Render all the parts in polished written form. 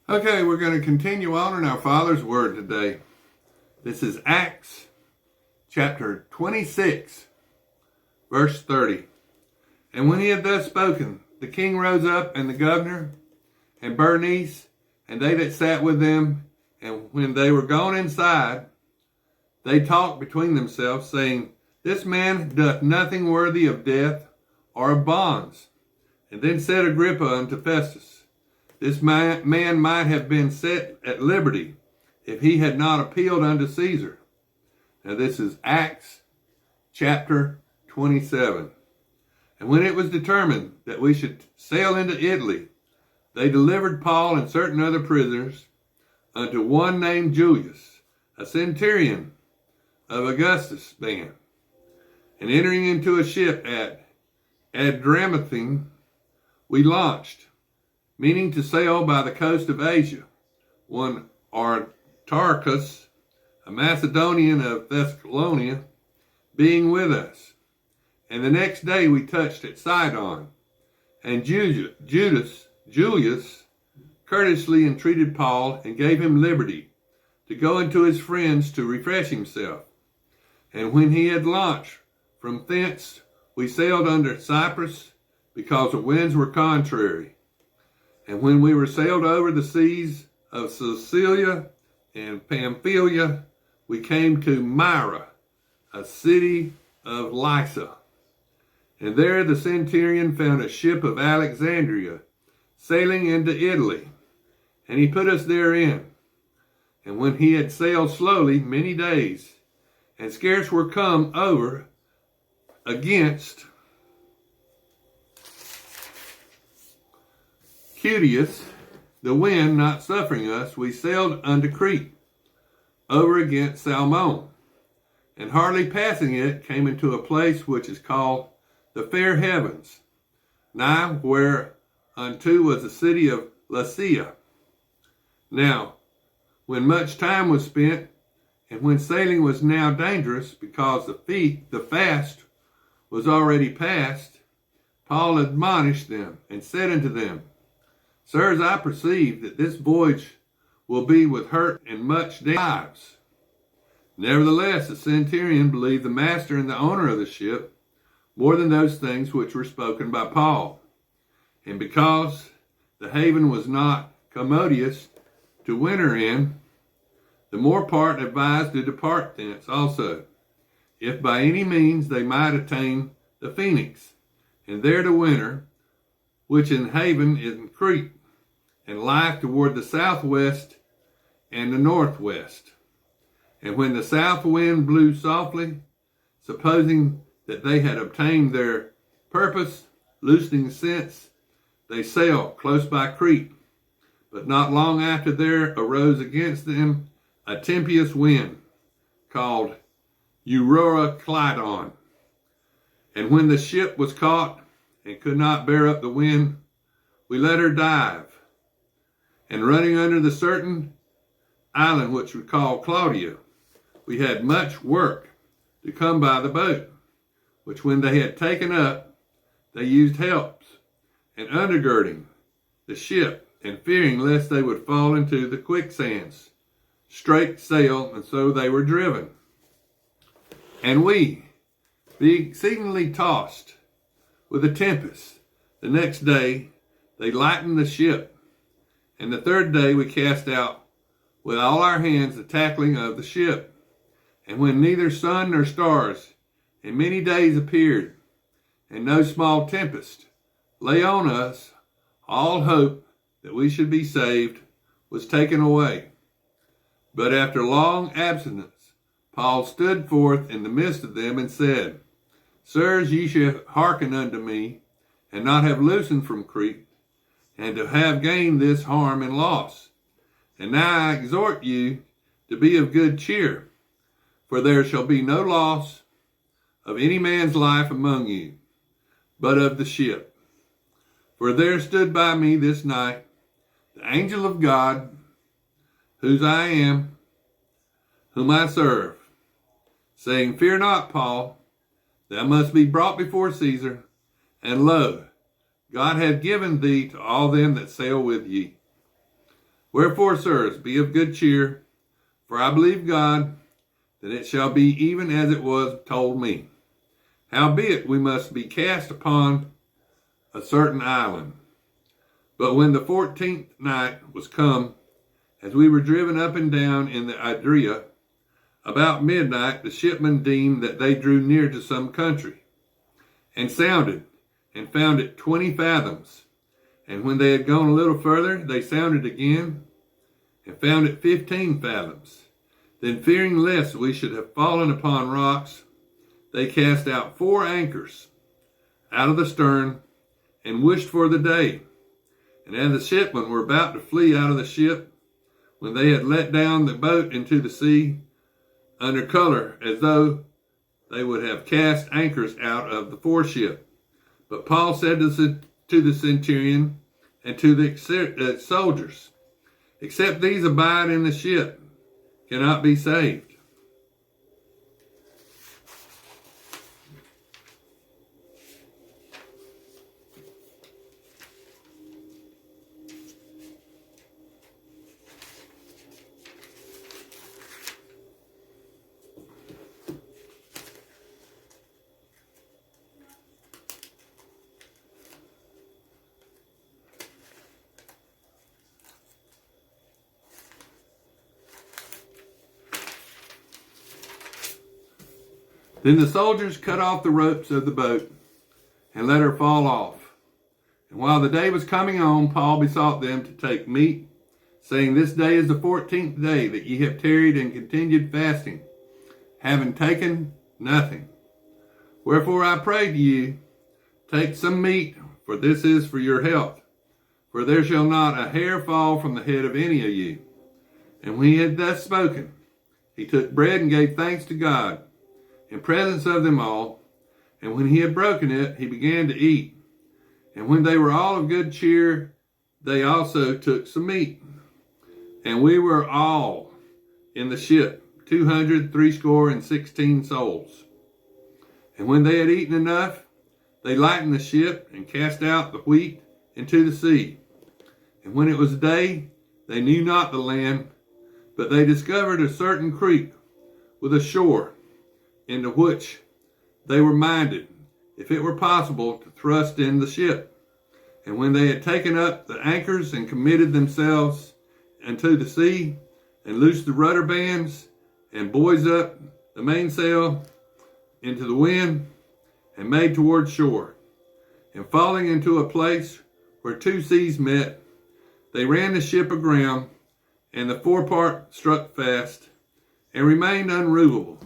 Okay, we're going to continue on in our Father's Word today. This is Acts chapter 26, verse 30. And when he had thus spoken, the king rose up, and the governor, and Bernice, and they that sat with them. And when they were gone inside, they talked between themselves, saying, This man doth nothing worthy of death or of bonds. And then said Agrippa unto Festus, This man might have been set at liberty if he had not appealed unto Caesar. Now this is Acts chapter 27. And when it was determined that we should sail into Italy, they delivered Paul and certain other prisoners unto one named Julius, a centurion of Augustus' band. And entering into a ship at Adramyttium, we launched, meaning to sail by the coast of Asia, one Aristarchus, a Macedonian of Thessalonica, being with us. And the next day we touched at Sidon, and Julius courteously entreated Paul and gave him liberty to go unto his friends to refresh himself. And when he had launched from thence, we sailed under Cyprus, because the winds were contrary. And when we were sailed over the seas of Sicilia and Pamphylia, we came to Myra, a city of Lycia. And there the centurion found a ship of Alexandria sailing into Italy, and he put us therein. And when he had sailed slowly many days, and scarce were come over against Cutius, the wind not suffering us, we sailed unto Crete, over against Salmon, and hardly passing it, came into a place which is called the Fair Havens, nigh whereunto was the city of Lasea. Now, when much time was spent, and when sailing was now dangerous, because the fast was already past, Paul admonished them, and said unto them, Sirs, I perceive that this voyage will be with hurt and much lives. Nevertheless, the centurion believed the master and the owner of the ship more than those things which were spoken by Paul. And because the haven was not commodious to winter in, the more part advised to depart thence also, if by any means they might attain the Phoenix, and there to winter, which in haven in Crete, and lieth toward the southwest and the northwest. And when the south wind blew softly, supposing that they had obtained their purpose, loosening since, they sailed close by Crete. But not long after there arose against them a tempestuous wind, called Euroclydon. And when the ship was caught and could not bear up the wind, we let her dive. And running under the certain island which we call Claudia, we had much work to come by the boat, which when they had taken up, they used helps, and undergirding the ship, and fearing lest they would fall into the quicksands, straight sail, and so they were driven. And we, being exceedingly tossed with a tempest, the next day they lightened the ship, and the third day we cast out with all our hands the tackling of the ship. And when neither sun nor stars in many days appeared, and no small tempest lay on us, all hope that we should be saved was taken away. But after long abstinence, Paul stood forth in the midst of them and said, Sirs, ye shall hearken unto me, and not have loosened from Crete, and to have gained this harm and loss. And now I exhort you to be of good cheer, for there shall be no loss of any man's life among you, but of the ship. For there stood by me this night the angel of God, whose I am, whom I serve, saying, Fear not, Paul, thou must be brought before Caesar, and lo, God hath given thee to all them that sail with ye. Wherefore, sirs, be of good cheer, for I believe God, that it shall be even as it was told me. Howbeit we must be cast upon a certain island. But when the 14th night was come, as we were driven up and down in the Adria, about midnight the shipmen deemed that they drew near to some country, and sounded, and found it 20 fathoms. And when they had gone a little further, they sounded again, and found it 15 fathoms. Then fearing lest we should have fallen upon rocks, they cast out 4 anchors out of the stern, and wished for the day. And as the shipmen were about to flee out of the ship, when they had let down the boat into the sea, under color, as though they would have cast anchors out of the foreship. But Paul said to the centurion and to the soldiers, except these abide in the ship, cannot be saved. Then the soldiers cut off the ropes of the boat and let her fall off. And while the day was coming on, Paul besought them to take meat, saying, This day is the 14th day that ye have tarried and continued fasting, having taken nothing. Wherefore I pray to you, take some meat, for this is for your health. For there shall not a hair fall from the head of any of you. And when he had thus spoken, he took bread and gave thanks to God, in presence of them all, and when he had broken it, he began to eat. And when they were all of good cheer, they also took some meat. And we were all in the ship, 216 souls. And when they had eaten enough, they lightened the ship and cast out the wheat into the sea. And when it was day, they knew not the land, but they discovered a certain creek with a shore, into which they were minded, if it were possible, to thrust in the ship. And when they had taken up the anchors and committed themselves unto the sea, and loosed the rudder bands, and buoys up the mainsail into the wind, and made toward shore, and falling into a place where 2 seas met, they ran the ship aground, and the forepart struck fast, and remained unmovable.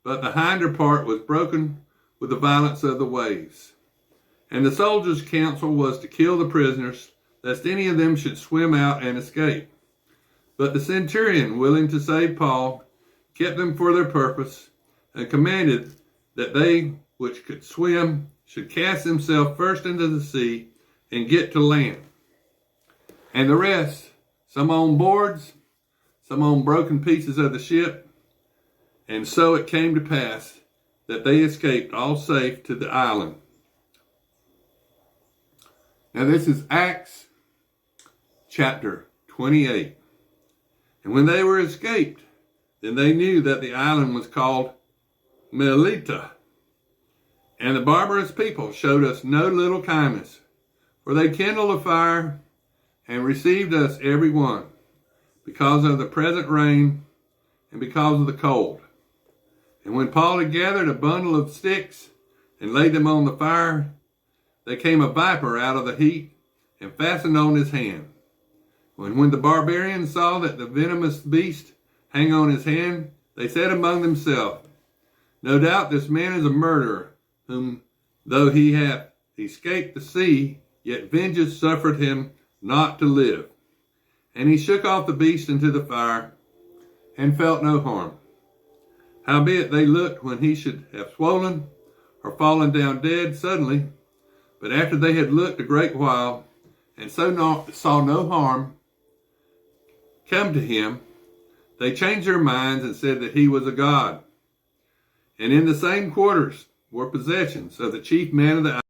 But the hinder part was broken with the violence of the waves. And the soldiers' counsel was to kill the prisoners, lest any of them should swim out and escape. But the centurion, willing to save Paul, kept them for their purpose, and commanded that they which could swim should cast themselves first into the sea and get to land. And the rest, some on boards, some on broken pieces of the ship. And so it came to pass that they escaped all safe to the island. Now this is Acts chapter 28. And when they were escaped, then they knew that the island was called Melita. And the barbarous people showed us no little kindness, for they kindled a fire and received us every one, because of the present rain and because of the cold. And when Paul had gathered a bundle of sticks and laid them on the fire, there came a viper out of the heat and fastened on his hand. When the barbarians saw that the venomous beast hang on his hand, they said among themselves, No doubt this man is a murderer, whom though he hath escaped the sea, yet vengeance suffered him not to live. And he shook off the beast into the fire, and felt no harm. Howbeit they looked when he should have swollen or fallen down dead suddenly, but after they had looked a great while, and saw no harm come to him, they changed their minds and said that he was a god. And in the same quarters were possessions of the chief man of the